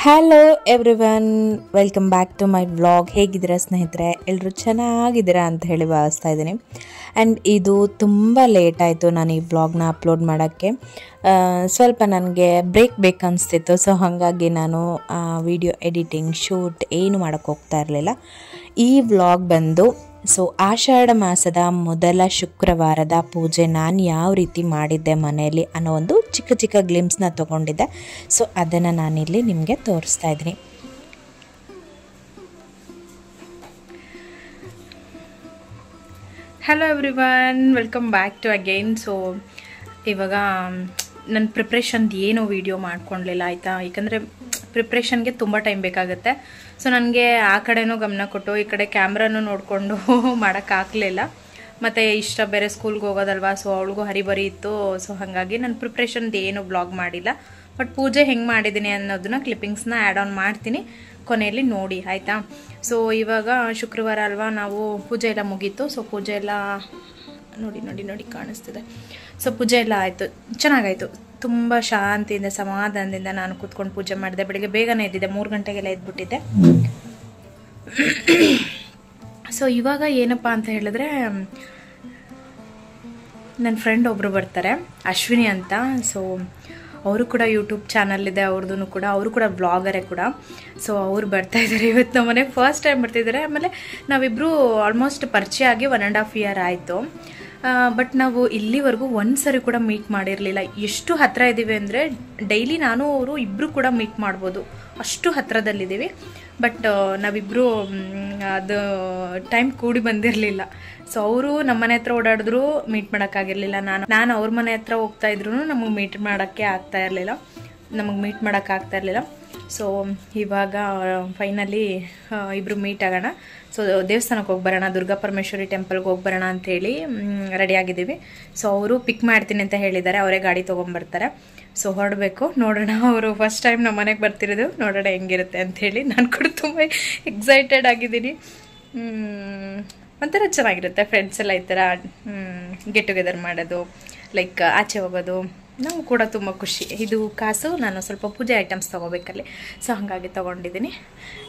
Hello everyone, welcome back to my vlog. ಹೇಗಿದ್ದೀರಾ ಸ್ನೇಹಿತರೆ? ಎಲ್ಲರೂ ಚೆನ್ನಾಗಿದ್ದೀರಾ ಅಂತ ಹೇಳಿ ಭಾವಿಸ್ತಾ ಇದ್ದೀನಿ. ಆ್ಯಂಡ್ ಇದು ತುಂಬ ಲೇಟ್ ಆಯಿತು ನಾನು ಈ ವ್ಲಾಗ್ನ ಅಪ್ಲೋಡ್ ಮಾಡೋಕ್ಕೆ. ಸ್ವಲ್ಪ ನನಗೆ ಬ್ರೇಕ್ ಬೇಕನ್ನಿಸ್ತಿತ್ತು. ಸೊ ಹಾಗಾಗಿ ನಾನು ವಿಡಿಯೋ ಎಡಿಟಿಂಗ್ ಶೂಟ್ ಏನು ಮಾಡೋಕ್ಕೆ ಹೋಗ್ತಾ ಇರಲಿಲ್ಲ. ಈ ವ್ಲಾಗ್ ಬಂದು ಆಷಾಢ ಮಾಸದ ಮೊದಲ ಶುಕ್ರವಾರದ ಪೂಜೆ ನಾನು ಯಾವ ರೀತಿ ಮಾಡಿದ್ದೆ ಮನೆಯಲ್ಲಿ ಅನ್ನೋ ಒಂದು ಚಿಕ್ಕ ಚಿಕ್ಕ ಗ್ಲಿಮ್ಸ್ನ ತೊಗೊಂಡಿದ್ದೆ. ಸೊ ಅದನ್ನು ನಾನಿಲ್ಲಿ ನಿಮಗೆ ತೋರಿಸ್ತಾ ಇದ್ದೀನಿ. Hello everyone, welcome back to again. ಇವಾಗ ನನ್ನ ಪ್ರಿಪ್ರೇಷನ್ದು ಏನೋ ವಿಡಿಯೋ ಮಾಡ್ಕೊಳ್ಲಿಲ್ಲ ಆಯಿತಾ, ಯಾಕಂದರೆ ಪ್ರಿಪ್ರೇಷನ್ಗೆ ತುಂಬ ಟೈಮ್ ಬೇಕಾಗುತ್ತೆ. ಸೊ ನನಗೆ ಆ ಕಡೆನೂ ಗಮನ ಕೊಟ್ಟು ಈ ಕಡೆ ಕ್ಯಾಮ್ರಾನು ನೋಡಿಕೊಂಡು ಮಾಡೋಕ್ಕಾಗಲಿಲ್ಲ. ಮತ್ತು ಇಷ್ಟ ಬೇರೆ ಸ್ಕೂಲ್ಗೆ ಹೋಗೋದಲ್ವಾ, ಸೊ ಅವಳಿಗೂ ಹರಿಬರಿ ಇತ್ತು. ಸೊ ಹಾಗಾಗಿ ನಾನು ಪ್ರಿಪ್ರೇಷನ್ದು ಏನು ಬ್ಲಾಗ್ ಮಾಡಿಲ್ಲ. ಬಟ್ ಪೂಜೆ ಹೆಂಗೆ ಮಾಡಿದ್ದೀನಿ ಅನ್ನೋದನ್ನ ಕ್ಲಿಪ್ಪಿಂಗ್ಸ್ನ ಆ್ಯಡ್ ಆನ್ ಮಾಡ್ತೀನಿ, ಕೊನೆಯಲ್ಲಿ ನೋಡಿ ಆಯಿತಾ. ಸೊ ಇವಾಗ ಶುಕ್ರವಾರ ಅಲ್ವಾ, ನಾವು ಪೂಜೆ ಎಲ್ಲ ಮುಗೀತು. ಸೊ ಪೂಜೆ ಎಲ್ಲ ನೋಡಿ ಕಾಣಿಸ್ತಿದೆ. ಸೊ ಪೂಜೆ ಎಲ್ಲ ಆಯಿತು, ಚೆನ್ನಾಗಾಯಿತು. ತುಂಬ ಶಾಂತಿಯಿಂದ ಸಮಾಧಾನದಿಂದ ನಾನು ಕೂತ್ಕೊಂಡು ಪೂಜೆ ಮಾಡಿದೆ. ಬೆಳಿಗ್ಗೆ ಬೇಗನೆ ಎದ್ದಿದ್ದೆ, 3 ಗಂಟೆಗೆಲ್ಲ ಎದ್ಬಿಟ್ಟಿದ್ದೆ. ಸೊ ಇವಾಗ ಏನಪ್ಪ ಅಂತ ಹೇಳಿದ್ರೆ, ನನ್ನ ಫ್ರೆಂಡ್ ಒಬ್ಬರು ಬರ್ತಾರೆ, ಅಶ್ವಿನಿ ಅಂತ. ಸೊ ಅವರು ಕೂಡ ಯೂಟ್ಯೂಬ್ ಚಾನಲ್ ಇದೆ ಅವ್ರದ್ದು ಕೂಡ, ಅವರು ಕೂಡ ಬ್ಲಾಗರೇ ಕೂಡ. ಸೊ ಅವ್ರು ಬರ್ತಾಯಿದ್ದಾರೆ ಇವತ್ತು ನಮ್ಮ ಮನೆಗೆ, ಫಸ್ಟ್ ಟೈಮ್ ಬರ್ತಿದ್ದಾರೆ. ಆಮೇಲೆ ನಾವಿಬ್ಬರು ಆಲ್ಮೋಸ್ಟ್ ಪರಿಚಯ ಆಗಿ 1.5 year ಆಯಿತು. ಬಟ್ ನಾವು ಇಲ್ಲಿವರೆಗೂ ಒಂದು ಸರಿ ಕೂಡ ಮೀಟ್ ಮಾಡಿರಲಿಲ್ಲ. ಎಷ್ಟು ಹತ್ತಿರ ಇದ್ದೀವಿ ಅಂದರೆ ಡೈಲಿ ನಾನು ಅವರು ಇಬ್ಬರು ಕೂಡ ಮೀಟ್ ಮಾಡ್ಬೋದು, ಅಷ್ಟು ಹತ್ತಿರದಲ್ಲಿದ್ದೀವಿ. ಬಟ್ ನಾವಿಬ್ಬರು ಅದು ಟೈಮ್ ಕೂಡಿ ಬಂದಿರಲಿಲ್ಲ. ಸೊ ಅವರು ನಮ್ಮ ಮನೆ ಹತ್ರ ಓಡಾಡಿದ್ರು ಮೀಟ್ ಮಾಡೋಕ್ಕಾಗಿರಲಿಲ್ಲ. ನಾನು ಅವ್ರ ಮನೆ ಹತ್ರ ಹೋಗ್ತಾ ಇದ್ರು ನಮಗೆ ಮೀಟ್ ಮಾಡೋಕ್ಕೆ ಆಗ್ತಾ ಇರಲಿಲ್ಲ. ಸೊ ಇವಾಗ ಫೈನಲಿ ಇಬ್ಬರು ಮೀಟ್ ಆಗೋಣ. ಸೊ ದೇವಸ್ಥಾನಕ್ಕೆ ಹೋಗಿ ಬರೋಣ, ದುರ್ಗಾ ಪರಮೇಶ್ವರಿ ಟೆಂಪಲ್ಗೆ ಹೋಗಿ ಬರೋಣ ಅಂಥೇಳಿ ರೆಡಿಯಾಗಿದ್ದೀವಿ. ಸೊ ಅವರು ಪಿಕ್ ಮಾಡ್ತೀನಿ ಅಂತ ಹೇಳಿದ್ದಾರೆ, ಅವರೇ ಗಾಡಿ ತೊಗೊಂಬರ್ತಾರೆ. ಸೊ ಹೊರಡಬೇಕು, ನೋಡೋಣ. ಅವರು ಫಸ್ಟ್ ಟೈಮ್ ನಮ್ಮ ಮನೆಗೆ ಬರ್ತಿರೋದು, ನೋಡೋಣ ಹೆಂಗಿರುತ್ತೆ ಅಂಥೇಳಿ. ನಾನು ಕೂಡ ತುಂಬ ಎಕ್ಸೈಟೆಡ್ ಆಗಿದ್ದೀನಿ. ಒಂಥರ ಚೆನ್ನಾಗಿರುತ್ತೆ ಫ್ರೆಂಡ್ಸ್ ಎಲ್ಲ ಈ ಥರ ಗೆಟ್ ಟುಗೆದರ್ ಮಾಡೋದು, ಲೈಕ್ ಆಚೆ ಹೋಗೋದು. ನಾವು ಕೂಡ ತುಂಬ ಖುಷಿ. ಇದು ಕಾಸು ನಾನು ಸ್ವಲ್ಪ ಪೂಜೆ ಐಟಮ್ಸ್ ತೊಗೋಬೇಕಲ್ಲಿ, ಸೊ ಹಾಗಾಗಿ ತೊಗೊಂಡಿದ್ದೀನಿ.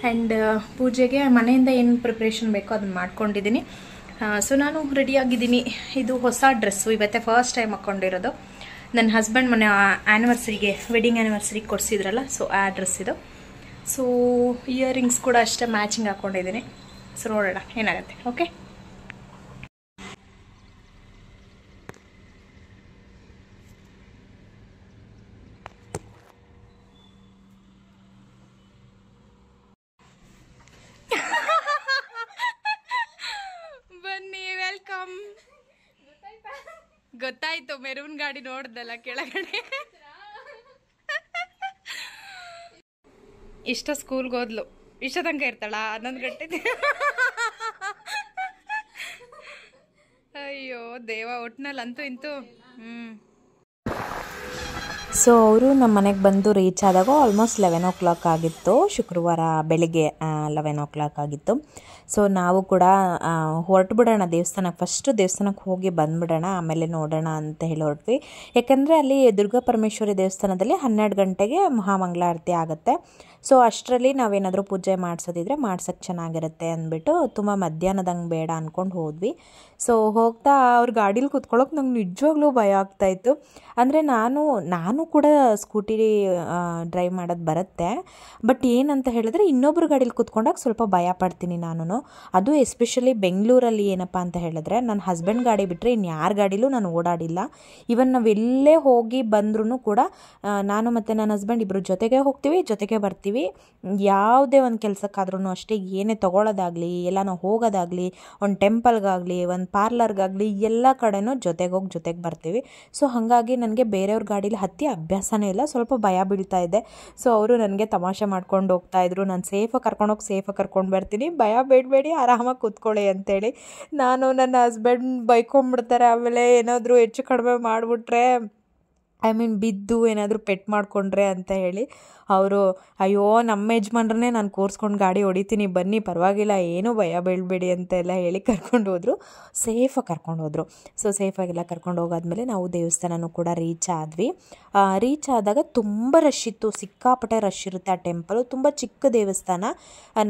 ಆ್ಯಂಡ್ ಪೂಜೆಗೆ ಮನೆಯಿಂದ ಏನು ಪ್ರಿಪ್ರೇಷನ್ ಬೇಕೋ ಅದನ್ನು ಮಾಡ್ಕೊಂಡಿದ್ದೀನಿ. ಸೊ ನಾನು ರೆಡಿಯಾಗಿದ್ದೀನಿ. ಇದು ಹೊಸ ಡ್ರೆಸ್ಸು, ಇವತ್ತೇ ಫಸ್ಟ್ ಟೈಮ್ ಹಾಕ್ಕೊಂಡಿರೋದು. ನನ್ನ ಹಸ್ಬೆಂಡ್ ಮೊನ್ನೆ ಆ್ಯನಿವರ್ಸರಿಗೆ, ವೆಡ್ಡಿಂಗ್ ಆ್ಯನಿವರ್ಸರಿಗೆ ಕೊಡಿಸಿದ್ರಲ್ಲ, ಸೊ ಆ ಡ್ರೆಸ್ ಇದು. ಸೊ ಇಯರಿಂಗ್ಸ್ ಕೂಡ ಅಷ್ಟೇ ಮ್ಯಾಚಿಂಗ್ ಹಾಕ್ಕೊಂಡಿದ್ದೀನಿ. ಸೊ ನೋಡೋಣ ಏನಾಗುತ್ತೆ. ಓಕೆ, ಬನ್ನಿ, ವೆಲ್ಕಮ್. ಗೊತ್ತಾಯ್ತು, ಮೆರೂನ್ ಗಾಡಿ ನೋಡ್ದಲ್ಲ ಕೆಳಗಡೆ. ಇಷ್ಟ ಸ್ಕೂಲ್ಗೆ ಹೋದ್ಲು, ಇಷ್ಟ ತನಕ ಇರ್ತಾಳ, 11 ಗಂಟೆ. ಅಯ್ಯೋ ದೇವ, ಒಟ್ಟಿನಲ್ಲಿ ಅಂತೂ ಇಂತೂ. ಸೊ ಅವರು ನಮ್ಮ ಮನೆಗೆ ಬಂದು ರೀಚ್ ಆದಾಗ ಆಲ್ಮೋಸ್ಟ್ 11 o'clock ಆಗಿತ್ತು. ಶುಕ್ರವಾರ ಬೆಳಿಗ್ಗೆ 11 o'clock ಆಗಿತ್ತು. ಸೊ ನಾವು ಕೂಡ ಹೊರಟುಬಿಡೋಣ ದೇವಸ್ಥಾನಕ್ಕೆ, ಫಸ್ಟು ದೇವಸ್ಥಾನಕ್ಕೆ ಹೋಗಿ ಬಂದುಬಿಡೋಣ, ಆಮೇಲೆ ನೋಡೋಣ ಅಂತ ಹೇಳಿ ಹೊರಟ್ವಿ. ಯಾಕಂದರೆ ಅಲ್ಲಿ ದುರ್ಗಾ ಪರಮೇಶ್ವರಿ ದೇವಸ್ಥಾನದಲ್ಲಿ 12 ಗಂಟೆಗೆ ಮಹಾಮಂಗಳಾರತಿ ಆಗುತ್ತೆ. ಸೊ ಅಷ್ಟರಲ್ಲಿ ನಾವೇನಾದರೂ ಪೂಜೆ ಮಾಡಿಸೋದಿದ್ರೆ ಮಾಡ್ಸೋಕ್ಕೆ ಚೆನ್ನಾಗಿರುತ್ತೆ ಅಂದ್ಬಿಟ್ಟು ತುಂಬ ಮಧ್ಯಾಹ್ನದಂಗೆ ಬೇಡ ಅಂದ್ಕೊಂಡು ಹೋದ್ವಿ. ಸೊ ಹೋಗ್ತಾ ಅವ್ರ ಗಾಡೀಲಿ ಕೂತ್ಕೊಳ್ಳೋಕೆ ನಂಗೆ ನಿಜವಾಗ್ಲೂ ಭಯ ಆಗ್ತಾಯಿತ್ತು. ಅಂದರೆ ನಾನು ಕೂಡ ಸ್ಕೂಟಿ ಡ್ರೈವ್ ಮಾಡೋದು ಬರುತ್ತೆ. ಬಟ್ ಏನಂತ ಹೇಳಿದ್ರೆ ಇನ್ನೊಬ್ರು ಗಾಡೀಲಿ ಕೂತ್ಕೊಂಡಾಗ ಸ್ವಲ್ಪ ಭಯ ಪಡ್ತೀನಿ ನಾನು. ಅದು ಎಸ್ಪೆಷಲಿ ಬೆಂಗಳೂರಲ್ಲಿ ಏನಪ್ಪ ಅಂತ ಹೇಳಿದ್ರೆ, ನನ್ನ ಹಸ್ಬೆಂಡ್ ಗಾಡಿ ಬಿಟ್ಟರೆ ಇನ್ಯಾರ ಗಾಡೀಲೂ ನಾನು ಓಡಾಡಿಲ್ಲ. ಇವನ್ ನಾವು ಎಲ್ಲೇ ಹೋಗಿ ಬಂದ್ರೂ ಕೂಡ ನಾನು ಮತ್ತು ನನ್ನ ಹಸ್ಬೆಂಡ್ ಇಬ್ಬರು ಜೊತೆಗೆ ಹೋಗ್ತೀವಿ, ಜೊತೆಗೆ ಬರ್ತೀವಿ. ಯಾವುದೇ ಒಂದು ಕೆಲಸಕ್ಕಾದ್ರೂ ಅಷ್ಟೇ, ಏನೇ ತೊಗೊಳೋದಾಗಲಿ, ಎಲ್ಲ ನಾವು ಹೋಗೋದಾಗಲಿ, ಒಂದು ಟೆಂಪಲ್ಗಾಗಲಿ, ಒಂದು ಪಾರ್ಲರ್ಗಾಗಲಿ, ಎಲ್ಲ ಕಡೆನೂ ಜೊತೆಗೆ ಹೋಗಿ ಜೊತೆಗೆ ಬರ್ತೀವಿ. ಸೊ ಹಾಗಾಗಿ ನನಗೆ ಬೇರೆಯವ್ರ ಗಾಡೀಲಿ ಹತ್ತಿ ಅಭ್ಯಾಸನೇ ಇಲ್ಲ, ಸ್ವಲ್ಪ ಭಯ ಬೀಳ್ತಾ ಇದೆ. ಸೊ ಅವರು ನನಗೆ ತಮಾಷೆ ಮಾಡ್ಕೊಂಡು ಹೋಗ್ತಾಯಿದ್ರು, ನಾನು ಸೇಫಾಗಿ ಕರ್ಕೊಂಡು ಬರ್ತೀನಿ, ಭಯ ಬೇಡಬೇಡಿ, ಆರಾಮಾಗಿ ಕೂತ್ಕೊಳ್ಳಿ ಅಂತೇಳಿ. ನನ್ನ ಹಸ್ಬೆಂಡ್ ಬೈಕೊಂಡ್ಬಿಡ್ತಾರೆ, ಆಮೇಲೆ ಏನಾದರೂ ಹೆಚ್ಚು ಕಡಿಮೆ ಮಾಡಿಬಿಟ್ರೆ ಐ ಮೀನ್ ಬಿದ್ದು ಏನಾದರೂ ಪೆಟ್ ಮಾಡಿಕೊಂಡ್ರೆ ಅಂತ ಹೇಳಿ ಅವರು ಅಯ್ಯೋ ನಮ್ಮ ಯಜಮಾನ್ರನ್ನೇ ನಾನು ಕೂರಿಸ್ಕೊಂಡು ಗಾಡಿ ಹೊಡಿತೀನಿ ಬನ್ನಿ ಪರವಾಗಿಲ್ಲ ಏನೂ ಭಯ ಬೀಳಬೇಡಿ ಅಂತೆಲ್ಲ ಹೇಳಿ ಕರ್ಕೊಂಡು ಹೋದರು. ಸೇಫಾಗಿ ಕರ್ಕೊಂಡು ಹೋದರು. ಸೊ ಸೇಫಾಗೆಲ್ಲ ಕರ್ಕೊಂಡು ಹೋಗಾದ್ಮೇಲೆ ನಾವು ದೇವಸ್ಥಾನನೂ ಕೂಡ ರೀಚ್ ಆದ್ವಿ. ರೀಚ್ ಆದಾಗ ತುಂಬ ರಶ್ ಇತ್ತು, ಸಿಕ್ಕಾಪಟ್ಟೆ ರಶ್ ಇರುತ್ತೆ. ಆ ಟೆಂಪಲು ತುಂಬ ಚಿಕ್ಕ ದೇವಸ್ಥಾನ,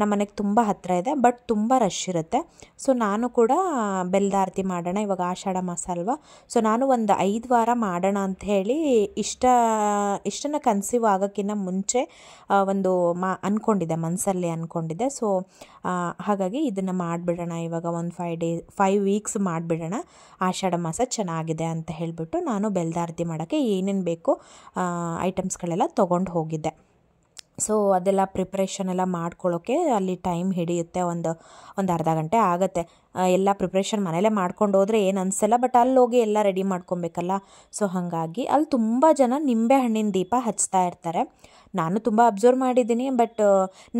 ನಮ್ಮ ಮನೆಗೆ ತುಂಬ ಹತ್ತಿರ ಇದೆ, ಬಟ್ ತುಂಬ ರಶ್ ಇರುತ್ತೆ. ಸೊ ನಾನು ಕೂಡ ಬೆಲ್ದಾರತಿ ಮಾಡೋಣ, ಇವಾಗ ಆಷಾಢ ಮಾಸ ಅಲ್ವಾ, ಸೊ ನಾನು ಒಂದು 5 ವಾರ ಮಾಡೋಣ ಅಂತ ಹೇಳಿ ಇಷ್ಟನ್ನು ಕನ್ಸೀವ್ ಆಗೋಕ್ಕಿಂತ ಮುಂಚೆ ಒಂದು ಅಂದ್ಕೊಂಡಿದ್ದೆ, ಮನಸ್ಸಲ್ಲಿ ಅಂದ್ಕೊಂಡಿದ್ದೆ. ಸೊ ಹಾಗಾಗಿ ಇದನ್ನು ಮಾಡಿಬಿಡೋಣ, ಇವಾಗ ಒಂದು 5 ವೀಕ್ಸ್ ಮಾಡಿಬಿಡೋಣ, ಆಷಾಢ ಮಾಸ ಚೆನ್ನಾಗಿದೆ ಅಂತ ಹೇಳಿಬಿಟ್ಟು ನಾನು ಬೆಲ್ದಾರತಿ ಮಾಡೋಕ್ಕೆ ಏನೇನು ಬೇಕು ಐಟಮ್ಸ್ಗಳೆಲ್ಲ ತೊಗೊಂಡು ಹೋಗಿದ್ದೆ. ಸೊ ಅದೆಲ್ಲ ಪ್ರಿಪ್ರೇಷನ್ ಎಲ್ಲ ಮಾಡ್ಕೊಳ್ಳೋಕ್ಕೆ ಅಲ್ಲಿ ಟೈಮ್ ಹಿಡಿಯುತ್ತೆ, ಒಂದು ಅರ್ಧ ಗಂಟೆ ಆಗುತ್ತೆ. ಎಲ್ಲ ಪ್ರಿಪ್ರೇಷನ್ ಮನೇಲೇ ಮಾಡ್ಕೊಂಡು ಹೋದರೆ ಏನು ಅನಿಸಲ್ಲ, ಬಟ್ ಅಲ್ಲಿ ಹೋಗಿ ಎಲ್ಲ ರೆಡಿ ಮಾಡ್ಕೊಬೇಕಲ್ಲ. ಸೊ ಹಾಗಾಗಿ ಅಲ್ಲಿ ತುಂಬ ಜನ ನಿಂಬೆಹಣ್ಣಿನ ದೀಪ ಹಚ್ತಾ ಇರ್ತಾರೆ. ನಾನು ತುಂಬ ಅಬ್ಸರ್ವ್ ಮಾಡಿದ್ದೀನಿ, ಬಟ್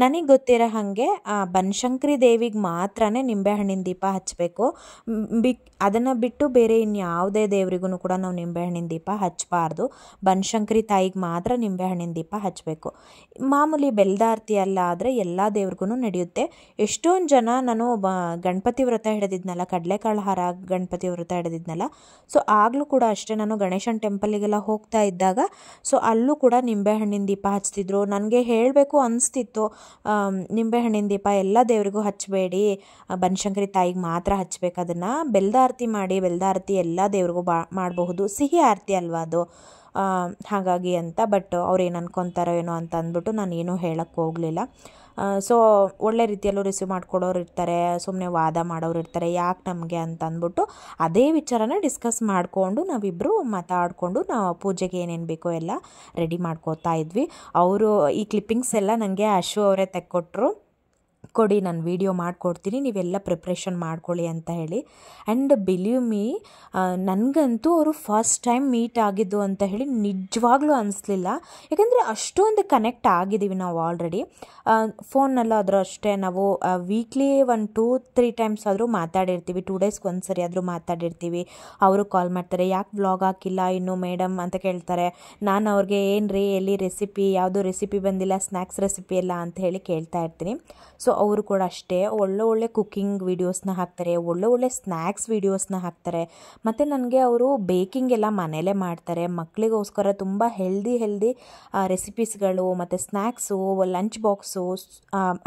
ನನಗೆ ಗೊತ್ತಿರೋ ಹಾಗೆ ಬನಶಂಕರಿ ದೇವಿಗೆ ಮಾತ್ರ ನಿಂಬೆಹಣ್ಣಿನ ದೀಪ ಹಚ್ಚಬೇಕು. ಅದನ್ನು ಬಿಟ್ಟು ಬೇರೆ ಇನ್ಯಾವುದೇ ದೇವರಿಗೂ ಕೂಡ ನಾವು ನಿಂಬೆಹಣ್ಣಿನ ದೀಪ ಹಚ್ಚಬಾರ್ದು. ಬನಶಂಕರಿ ತಾಯಿಗೆ ಮಾತ್ರ ನಿಂಬೆಹಣ್ಣಿನ ದೀಪ ಹಚ್ಚಬೇಕು. ಮಾಮೂಲಿ ಬೆಲ್ದಾರತಿ ಎಲ್ಲ ಆದರೆ ಎಲ್ಲ ದೇವ್ರಿಗೂ ನಡೆಯುತ್ತೆ. ಎಷ್ಟೊಂದು ಜನ ನಾನು ಗಣಪತಿ ವ್ರತ ಹಿಡಿದಿದ್ನಲ್ಲ, ಕಡಲೆಕಾಳು ಹಾರ ಗಣಪತಿ ವ್ರತ ಹಿಡಿದಿದ್ನಲ್ಲ, ಸೊ ಆಗಲೂ ಕೂಡ ಅಷ್ಟೇ, ನಾನು ಗಣೇಶನ ಟೆಂಪಲಿಗೆಲ್ಲ ಹೋಗ್ತಾ ಇದ್ದಾಗ ಸೊ ಅಲ್ಲೂ ಕೂಡ ನಿಂಬೆಹಣ್ಣಿನ ದೀಪ ಹಚ್ತಿದ್ರು. ನನಗೆ ಹೇಳಬೇಕು ಅನಿಸ್ತಿತ್ತು, ನಿಂಬೆಹಣ್ಣಿನ ದೀಪ ಎಲ್ಲ ದೇವರಿಗೂ ಹಚ್ಚಬೇಡಿ, ಬನಶಂಕರಿ ತಾಯಿಗೆ ಮಾತ್ರ ಹಚ್ಬೇಕು. ಅದನ್ನು ಬೆಲ್ದಾರತಿ ಮಾಡಿ, ಬೆಲ್ದಾರತಿ ಎಲ್ಲ ದೇವ್ರಿಗೂ ಮಾಡಬಹುದು, ಸಿಹಿ ಆರತಿ ಅಲ್ವಾ ಅದು, ಹಾಗಾಗಿ ಅಂತ. ಬಟ್ ಅವ್ರು ಏನು ಅನ್ಕೊತಾರೋ ಏನೋ ಅಂತ ಅಂದ್ಬಿಟ್ಟು ನಾನು ಏನೂ ಹೇಳಕ್ಕೆ ಹೋಗಲಿಲ್ಲ. ಸೊ ಒಳ್ಳೆ ರೀತಿಯಲ್ಲೂ ರಿಸೀವ್ ಮಾಡ್ಕೊಡೋರು ಇರ್ತಾರೆ, ಸುಮ್ಮನೆ ವಾದ ಮಾಡೋರು ಇರ್ತಾರೆ, ಯಾಕೆ ನಮಗೆ ಅಂತ ಅಂದ್ಬಿಟ್ಟು ಅದೇ ವಿಚಾರನ ಡಿಸ್ಕಸ್ ಮಾಡಿಕೊಂಡು ನಾವಿಬ್ಬರು ಮಾತಾಡಿಕೊಂಡು ನಾವು ಪೂಜೆಗೆ ಏನೇನು ಬೇಕೋ ಎಲ್ಲ ರೆಡಿ ಮಾಡ್ಕೋತಾ ಇದ್ವಿ. ಅವರು ಈ ಕ್ಲಿಪ್ಪಿಂಗ್ಸ್ ಎಲ್ಲ ನನಗೆ ಅಶು ಅವರೇ ತೆಕ್ಕೊಟ್ರು, ಕೊಡಿ ನಾನು ವೀಡಿಯೋ ಮಾಡಿಕೊಡ್ತೀನಿ, ನೀವೆಲ್ಲ ಪ್ರಿಪ್ರೇಷನ್ ಮಾಡ್ಕೊಳ್ಳಿ ಅಂತ ಹೇಳಿ. ಆ್ಯಂಡ್ ಬಿಲೀವ್ ಮೀ, ನನಗಂತೂ ಅವರು ಫಸ್ಟ್ ಟೈಮ್ ಮೀಟ್ ಆಗಿದ್ದು ಅಂತ ಹೇಳಿ ನಿಜವಾಗ್ಲೂ ಅನಿಸ್ಲಿಲ್ಲ. ಯಾಕೆಂದರೆ ಅಷ್ಟೊಂದು ಕನೆಕ್ಟ್ ಆಗಿದ್ದೀವಿ ನಾವು ಆಲ್ರೆಡಿ. ಫೋನಲ್ಲೂ ಆದರೂ ಅಷ್ಟೇ, ನಾವು ವೀಕ್ಲಿ 1-2-3 ಟೈಮ್ಸ್ ಆದರೂ ಮಾತಾಡಿರ್ತೀವಿ, 2 ಡೇಸ್ಗೆ ಒಂದ್ಸರಿ ಆದರೂ ಮಾತಾಡಿರ್ತೀವಿ. ಅವರು ಕಾಲ್ ಮಾಡ್ತಾರೆ, ಯಾಕೆ ವ್ಲಾಗ್ ಹಾಕಿಲ್ಲ ಇನ್ನು ಮೇಡಮ್ ಅಂತ ಕೇಳ್ತಾರೆ. ನಾನು ಅವ್ರಿಗೆ ಏನು ರೀ ಎಲ್ಲಿ ರೆಸಿಪಿ, ಯಾವುದೋ ರೆಸಿಪಿ ಬಂದಿಲ್ಲ, ಸ್ನ್ಯಾಕ್ಸ್ ರೆಸಿಪಿ ಎಲ್ಲ ಅಂತ ಹೇಳಿ ಕೇಳ್ತಾ ಇರ್ತೀನಿ. ಸೊ ಅವರು ಕೂಡ ಅಷ್ಟೇ ಒಳ್ಳೆ ಕುಕ್ಕಿಂಗ್ ವೀಡಿಯೋಸ್ನ ಹಾಕ್ತಾರೆ, ಒಳ್ಳೆ ಸ್ನ್ಯಾಕ್ಸ್ ವೀಡಿಯೋಸ್ನ ಹಾಕ್ತಾರೆ. ಮತ್ತು ನನಗೆ ಅವರು ಬೇಕಿಂಗ್ ಎಲ್ಲ ಮನೇಲೇ ಮಾಡ್ತಾರೆ, ಮಕ್ಕಳಿಗೋಸ್ಕರ ತುಂಬ ಹೆಲ್ದಿ ರೆಸಿಪೀಸ್ಗಳು ಮತ್ತು ಸ್ನ್ಯಾಕ್ಸು, ಲಂಚ್ ಬಾಕ್ಸು,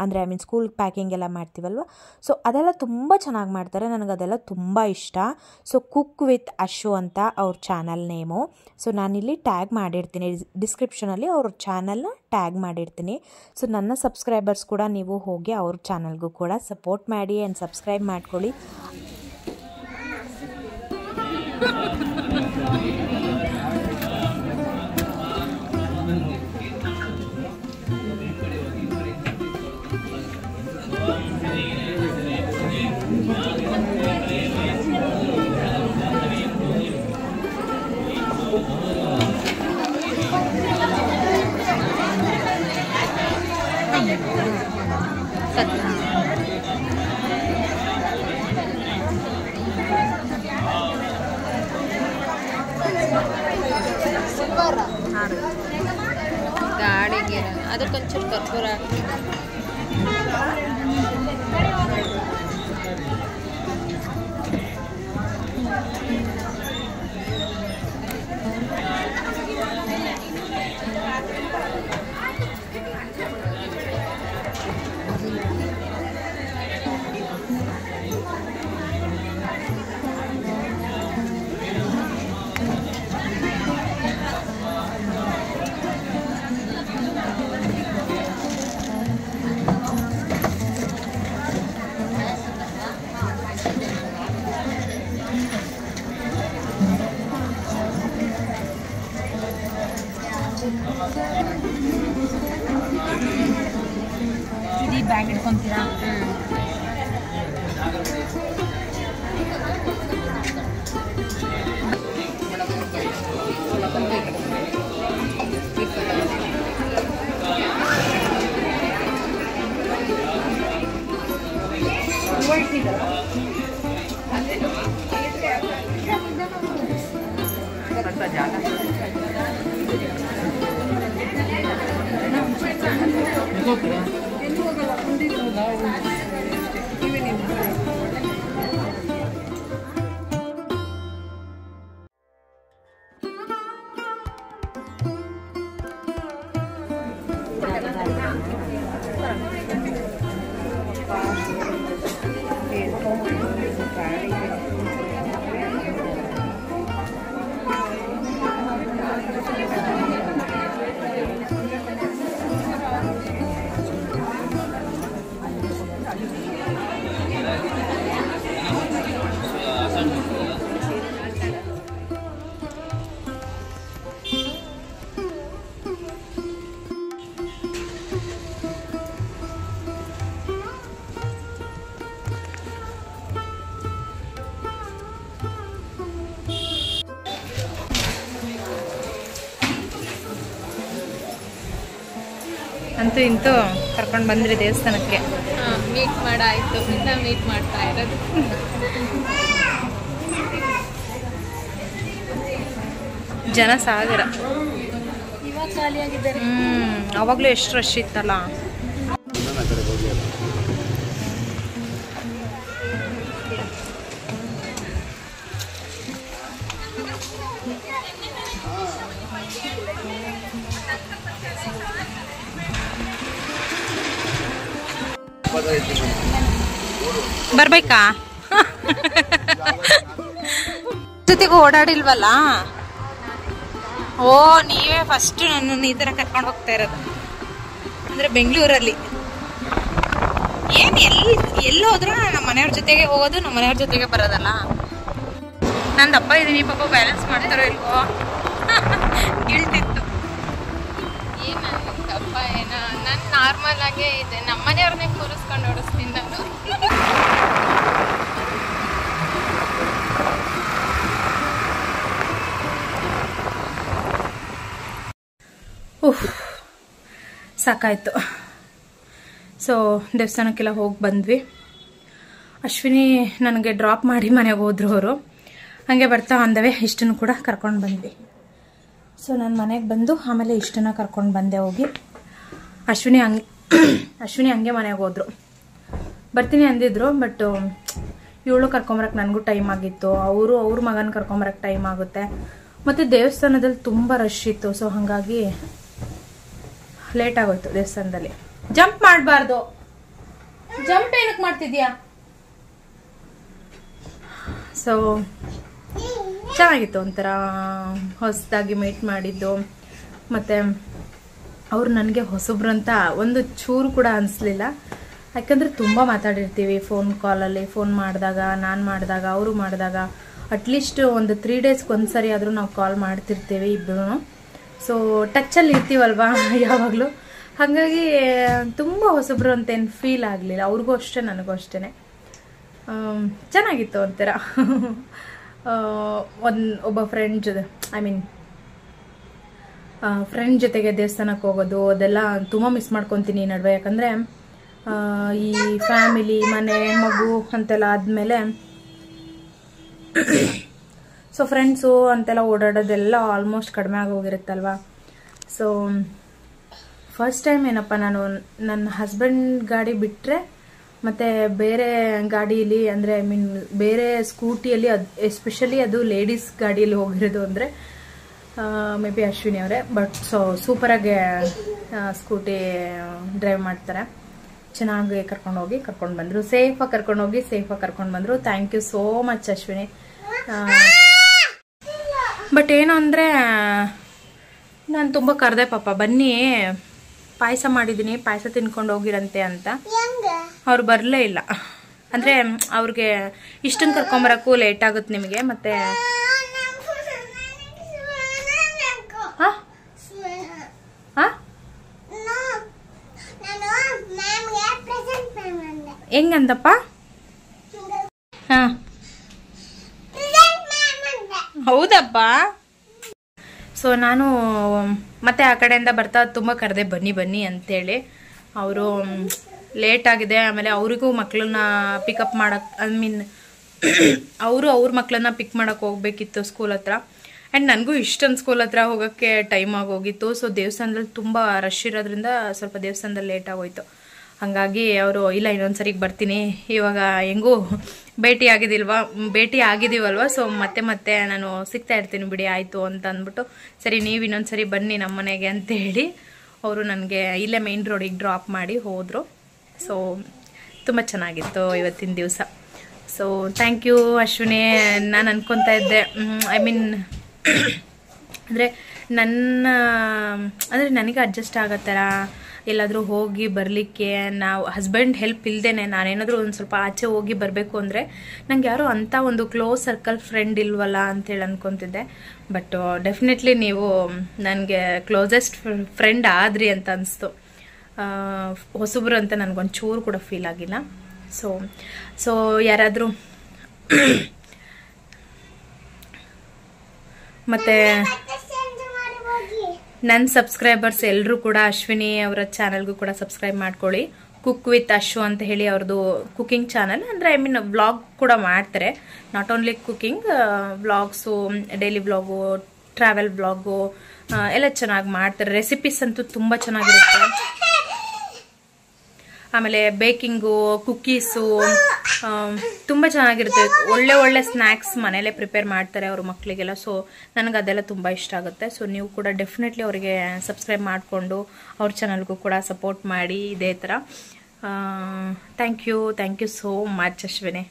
ಅಂದರೆ ಐ ಮೀನ್ ಸ್ಕೂಲ್ ಪ್ಯಾಕಿಂಗ್ ಎಲ್ಲ ಮಾಡ್ತೀವಲ್ವ, ಸೊ ಅದೆಲ್ಲ ತುಂಬ ಚೆನ್ನಾಗಿ ಮಾಡ್ತಾರೆ, ನನಗೆ ಅದೆಲ್ಲ ತುಂಬ ಇಷ್ಟ. ಸೊ ಕುಕ್ ವಿತ್ ಅಶು ಅಂತ ಅವ್ರ ಚಾನಲ್ ನೇಮು. ಸೊ ನಾನಿಲ್ಲಿ ಟ್ಯಾಗ್ ಮಾಡಿರ್ತೀನಿ, ಡಿಸ್ಕ್ರಿಪ್ಷನಲ್ಲಿ ಅವ್ರ ಚಾನಲ್ನ ಟ್ಯಾಗ್ ಮಾಡಿರ್ತೀನಿ. ಸೊ ನನ್ನ ಸಬ್ಸ್ಕ್ರೈಬರ್ಸ್ ಕೂಡ ನೀವು ಹೋಗಿ ಅವ್ರ ಚಾನಲ್ಗೂ ಕೂಡ ಸಪೋರ್ಟ್ ಮಾಡಿ ಆ್ಯಂಡ್ ಸಬ್ಸ್ಕ್ರೈಬ್ ಮಾಡ್ಕೊಳ್ಳಿ. ಗಾಡಿಗೆ ಅದಕ್ಕೊಂಚೂರು ಕರ್ಪೂರ ಇದು ಬ್ಯಾಗ್ ಇಟ್ಕೊಂತೀರಾ? ಅಂತೂ ಇಂತೂ ಕರ್ಕೊಂಡು ಬಂದ್ರಿ ದೇವಸ್ಥಾನಕ್ಕೆ. ಮೀಟ್ ಮಾಡಾಯ್ತು, ಇನ್ನ ಮೀಟ್ ಮಾಡ್ತಾ ಇರೋದು. ಜನ ಸಾಗರ. ಇವಾಗ ಖಾಲಿಯಾಗಿದ್ದಾರೆ. ಅವಾಗಲೂ ಎಷ್ಟು ರಶ್ ಇತ್ತಲ್ಲ. ಬರ್ಬೇಕಾ? ಜೊತೆಗೆ ಓಡಾಡಿಲ್ವಲ್ಲ. ಓ, ನೀವೇ ಫಸ್ಟ್ ನನ್ನ ಈ ಥರ ಕರ್ಕೊಂಡು ಹೋಗ್ತಾ ಇರೋದು. ಅಂದರೆ ಬೆಂಗಳೂರಲ್ಲಿ ಏನು ಎಲ್ಲಿ ಹೋದ್ರೂ ನಮ್ಮ ಮನೆಯವ್ರ ಜೊತೆಗೆ ಹೋಗೋದು, ನಮ್ಮ ಮನೆಯವ್ರ ಜೊತೆಗೆ ಬರೋದಲ್ಲ. ನಂದು ಅಪ್ಪ ಇದ್ದೀನಿ, ಪಾಪ ಬ್ಯಾಲೆನ್ಸ್ ಮಾಡ್ತಾರೋ ಇಲ್ವೋ ಗಿಲ್ಟಿತ್ತು. ಏನು ಅಪ್ಪ ಏನೋ ನಾನು ನಾರ್ಮಲ್ ಆಗೇ ಇದೆ. ನಮ್ಮ ಮನೆಯವ್ರನ್ನೇ ಕೂರಿಸ್ಕೊಂಡು ಓಡಿಸ್ತೀನಿ ನಾನು. ಸಾಕಾಯಿತು. ಸೊ ದೇವಸ್ಥಾನಕ್ಕೆಲ್ಲ ಹೋಗಿ ಬಂದ್ವಿ. ಅಶ್ವಿನಿ ನನಗೆ ಡ್ರಾಪ್ ಮಾಡಿ ಮನೆಗೆ ಹೋದ್ರು ಅವರು. ಹಾಗೆ ಬರ್ತಾ ಅಂದವೆ ಇಷ್ಟನ್ನು ಕೂಡ ಕರ್ಕೊಂಡು ಬಂದ್ವಿ. ಸೊ ನಾನು ಮನೆಗೆ ಬಂದು ಆಮೇಲೆ ಇಷ್ಟನ್ನು ಕರ್ಕೊಂಡು ಬಂದೆ ಹೋಗಿ. ಅಶ್ವಿನಿ ಹಂಗೆ ಮನೆಗೆ ಹೋದ್ರು. ಬರ್ತೀನಿ ಅಂದಿದ್ರು, ಬಟ್ ಇವಳು ಕರ್ಕೊಂಬರಕ್ಕೆ ನನಗೂ ಟೈಮ್ ಆಗಿತ್ತು. ಅವ್ರ ಮಗನ ಕರ್ಕೊಂಬರಕ್ಕೆ ಟೈಮ್ ಆಗುತ್ತೆ. ಮತ್ತು ದೇವಸ್ಥಾನದಲ್ಲಿ ತುಂಬ ರಶ್ ಇತ್ತು. ಸೊ ಹಾಗಾಗಿ ಲೇಟ್ ಆಗೋಯ್ತು ದೇವಸ್ಥಾನದಲ್ಲಿ. ಜಂಪ್ ಮಾಡಬಾರ್ದು. ಜಂಪ್ ಏನಕ್ಕೆ ಮಾಡ್ತಿದ್ಯಾ? ಸೊ ಚೆನ್ನಾಗಿತ್ತು, ಒಂಥರ ಹೊಸದಾಗಿ ಮೀಟ್ ಮಾಡಿದ್ದು. ಮತ್ತು ಅವ್ರು ನನಗೆ ಹೊಸಬ್ರು ಅಂತ ಒಂದು ಚೂರು ಕೂಡ ಅನಿಸ್ಲಿಲ್ಲ. ಯಾಕಂದರೆ ತುಂಬ ಮಾತಾಡಿರ್ತೀವಿ ಫೋನ್ ಕಾಲಲ್ಲಿ. ಫೋನ್ ಮಾಡಿದಾಗ, ನಾನು ಮಾಡಿದಾಗ, ಅವರು ಮಾಡಿದಾಗ, ಅಟ್ಲೀಸ್ಟ್ ಒಂದು 3 ಡೇಸ್ಗೆ ಒಂದ್ಸರಿ ಆದರೂ ನಾವು ಕಾಲ್ ಮಾಡ್ತಿರ್ತೀವಿ ಇಬ್ಬರು. ಸೊ ಟಚ್ಚಲ್ಲಿ ಇರ್ತೀವಲ್ವಾ ಯಾವಾಗಲೂ. ಹಾಗಾಗಿ ತುಂಬ ಹೊಸಬ್ರು ಅಂತೇನು ಫೀಲ್ ಆಗಲಿಲ್ಲ. ಅವ್ರಿಗೂ ಅಷ್ಟೇ, ನನಗೂ ಅಷ್ಟೇ. ಚೆನ್ನಾಗಿತ್ತು ಒಂಥರ. ಒಬ್ಬ ಫ್ರೆಂಡ್ ಜೊತೆ, ಫ್ರೆಂಡ್ ಜೊತೆಗೆ ದೇವಸ್ಥಾನಕ್ಕೆ ಹೋಗೋದು ಅದೆಲ್ಲ ತುಂಬ ಮಿಸ್ ಮಾಡ್ಕೊತೀನಿ ಈ ನಡುವೆ. ಯಾಕಂದರೆ ಈ ಫ್ಯಾಮಿಲಿ, ಮನೆ, ಮಗು ಅಂತೆಲ್ಲ ಆದಮೇಲೆ ಸೊ ಫ್ರೆಂಡ್ಸು ಅಂತೆಲ್ಲ ಓಡಾಡೋದೆಲ್ಲ ಆಲ್ಮೋಸ್ಟ್ ಕಡಿಮೆ ಆಗೋಗಿರುತ್ತಲ್ವ. ಸೊ ಫಸ್ಟ್ ಟೈಮ್ ಏನಪ್ಪ, ನಾನು ನನ್ನ ಹಸ್ಬೆಂಡ್ ಗಾಡಿ ಬಿಟ್ಟರೆ ಮತ್ತು ಬೇರೆ ಗಾಡೀಲಿ, ಅಂದರೆ ಬೇರೆ ಸ್ಕೂಟಿಯಲ್ಲಿ, ಎಸ್ಪೆಷಲಿ ಅದು ಲೇಡೀಸ್ ಗಾಡಿಯಲ್ಲಿ ಹೋಗಿರೋದು ಅಂದರೆ ಮೇ ಬಿ ಅಶ್ವಿನಿ ಅವರೇ. ಬಟ್ ಸೊ ಸೂಪರಾಗಿ ಸ್ಕೂಟಿ ಡ್ರೈವ್ ಮಾಡ್ತಾರೆ. ಚೆನ್ನಾಗಿ ಕರ್ಕೊಂಡು ಬಂದರು. ಸೇಫಾಗಿ ಕರ್ಕೊಂಡು ಬಂದರು. Thank you so much Ashwini. But ಏನು ಅಂದರೆ ನಾನು ತುಂಬ ಕರೆದೆ, ಪಾಪ ಬನ್ನಿ ಪಾಯಸ ಮಾಡಿದ್ದೀನಿ, ಪಾಯಸ ತಿನ್ಕೊಂಡು ಹೋಗಿರಂತೆ ಅಂತ. ಅವ್ರು ಬರಲೇ ಇಲ್ಲ. ಅಂದರೆ ಅವ್ರಿಗೆ ಇಷ್ಟನ್ನು ಕರ್ಕೊಂಬರಕ್ಕೂ ಲೇಟ್ ಆಗುತ್ತೆ ನಿಮಗೆ. ಮತ್ತು ಹೆಂಗಂದಪ್ಪ? ಹೌದಪ್ಪ. ಸೊ ನಾನು ಮತ್ತೆ ಆ ಕಡೆಯಿಂದ ಬರ್ತಾ ತುಂಬ ಕರೆದೆ, ಬನ್ನಿ ಅಂತೇಳಿ. ಅವರು ಲೇಟ್ ಆಗಿದೆ. ಆಮೇಲೆ ಅವರಿಗೂ ಮಕ್ಕಳನ್ನ ಪಿಕಪ್ ಮಾಡಕ್ಕೆ, ಅವರು ಅವ್ರ ಮಕ್ಕಳನ್ನ ಪಿಕ್ ಮಾಡಕ್ಕೆ ಹೋಗ್ಬೇಕಿತ್ತು ಸ್ಕೂಲ್ ಹತ್ರ. ಆ್ಯಂಡ್ ನನಗೂ ಇಷ್ಟೊಂದು ಸ್ಕೂಲ್ ಹತ್ರ ಹೋಗೋಕ್ಕೆ ಟೈಮ್ ಆಗೋಗಿತ್ತು. ಸೊ ದೇವಸ್ಥಾನದಲ್ಲಿ ತುಂಬ ರಶ್ ಇರೋದ್ರಿಂದ ಸ್ವಲ್ಪ ದೇವಸ್ಥಾನದಲ್ಲಿ ಲೇಟ್ ಆಗೋಯ್ತು. ಹಾಗಾಗಿ ಅವರು ಇಲ್ಲ ಇನ್ನೊಂದ್ಸರಿಗೆ ಬರ್ತೀನಿ, ಇವಾಗ ಹೆಂಗೂ ಭೇಟಿ ಆಗಿದ್ದೀವಲ್ವ, ಸೊ ಮತ್ತೆ ನಾನು ಸಿಗ್ತಾ ಇರ್ತೀನಿ ಬಿಡಿ ಆಯಿತು ಅಂತ ಅಂದ್ಬಿಟ್ಟು, ಸರಿ ನೀವು ಇನ್ನೊಂದ್ಸರಿ ಬನ್ನಿ ನಮ್ಮ ಮನೆಗೆ ಅಂತ ಹೇಳಿ ಅವರು ನನಗೆ ಇಲ್ಲೇ ಮೇನ್ ರೋಡಿಗೆ ಡ್ರಾಪ್ ಮಾಡಿ ಹೋದರು. ಸೊ ತುಂಬ ಚೆನ್ನಾಗಿತ್ತು ಇವತ್ತಿನ ದಿವಸ. So thank you Ashwini. ನಾನು ಅನ್ಕೊತಾ ಇದ್ದೆ, ಐ ಮೀನ್ ಅಂದರೆ ನನಗೆ ಅಡ್ಜಸ್ಟ್ ಆಗೋ ಥರ ಎಲ್ಲಾದರೂ ಹೋಗಿ ಬರಲಿಕ್ಕೆ ನಾವು ಹಸ್ಬೆಂಡ್ ಹೆಲ್ಪ್ ಇಲ್ಲದೇನೆ ನಾನೇನಾದರೂ ಒಂದು ಸ್ವಲ್ಪ ಆಚೆ ಹೋಗಿ ಬರಬೇಕು ಅಂದರೆ ನಂಗೆ ಯಾರೋ ಅಂಥ ಒಂದು ಕ್ಲೋಸ್ ಸರ್ಕಲ್ ಫ್ರೆಂಡ್ ಇಲ್ವಲ್ಲ ಅಂತೇಳಿ ಅನ್ಕೊತಿದ್ದೆ. ಬಟ್ ಡೆಫಿನೆಟ್ಲಿ ನೀವು ನನಗೆ ಕ್ಲೋಸೆಸ್ಟ್ ಫ್ರೆಂಡ್ ಆದ್ರಿ ಅಂತ ಅನಿಸ್ತು. ಹೊಸಬ್ರು ಅಂತ ನನಗೊಂದು ಚೂರು ಕೂಡ ಫೀಲ್ ಆಗಿಲ್ಲ. ಸೊ ಯಾರಾದರೂ ಮತ್ತು ನನ್ನ ಸಬ್ಸ್ಕ್ರೈಬರ್ಸ್ ಎಲ್ಲರೂ ಕೂಡ ಅಶ್ವಿನಿ ಅವರ ಚಾನಲ್ಗೂ ಕೂಡ ಸಬ್ಸ್ಕ್ರೈಬ್ ಮಾಡ್ಕೊಳ್ಳಿ. ಕುಕ್ ವಿತ್ ಅಶ್ವು ಅಂತ ಹೇಳಿ ಅವ್ರದ್ದು ಕುಕಿಂಗ್ ಚಾನಲ್. ಅಂದರೆ ಐ ಮೀನ್ ವ್ಲಾಗ್ ಕೂಡ ಮಾಡ್ತಾರೆ, not only cooking, vlogs, daily vlog, travel vlog ಎಲ್ಲ ಚೆನ್ನಾಗಿ ಮಾಡ್ತಾರೆ. ರೆಸಿಪೀಸ್ ಅಂತೂ ತುಂಬ ಚೆನ್ನಾಗಿರುತ್ತೆ. ಆಮೇಲೆ ಬೇಕಿಂಗು, ಕುಕ್ಕೀಸು ತುಂಬ ಚೆನ್ನಾಗಿರುತ್ತೆ. ಒಳ್ಳೆ ಸ್ನ್ಯಾಕ್ಸ್ ಮನೇಲೆ ಪ್ರಿಪೇರ್ ಮಾಡ್ತಾರೆ ಅವ್ರ ಮಕ್ಕಳಿಗೆಲ್ಲ. ಸೊ ನನಗೆ ಅದೆಲ್ಲ ತುಂಬ ಇಷ್ಟ ಆಗುತ್ತೆ. ಸೊ ನೀವು ಕೂಡ ಡೆಫಿನೆಟ್ಲಿ ಅವರಿಗೆ ಸಬ್ಸ್ಕ್ರೈಬ್ ಮಾಡಿಕೊಂಡು ಅವ್ರ ಚಾನಲ್ಗೂ ಕೂಡ ಸಪೋರ್ಟ್ ಮಾಡಿ ಇದೇ ಥರ. Thank you so much Ashwini.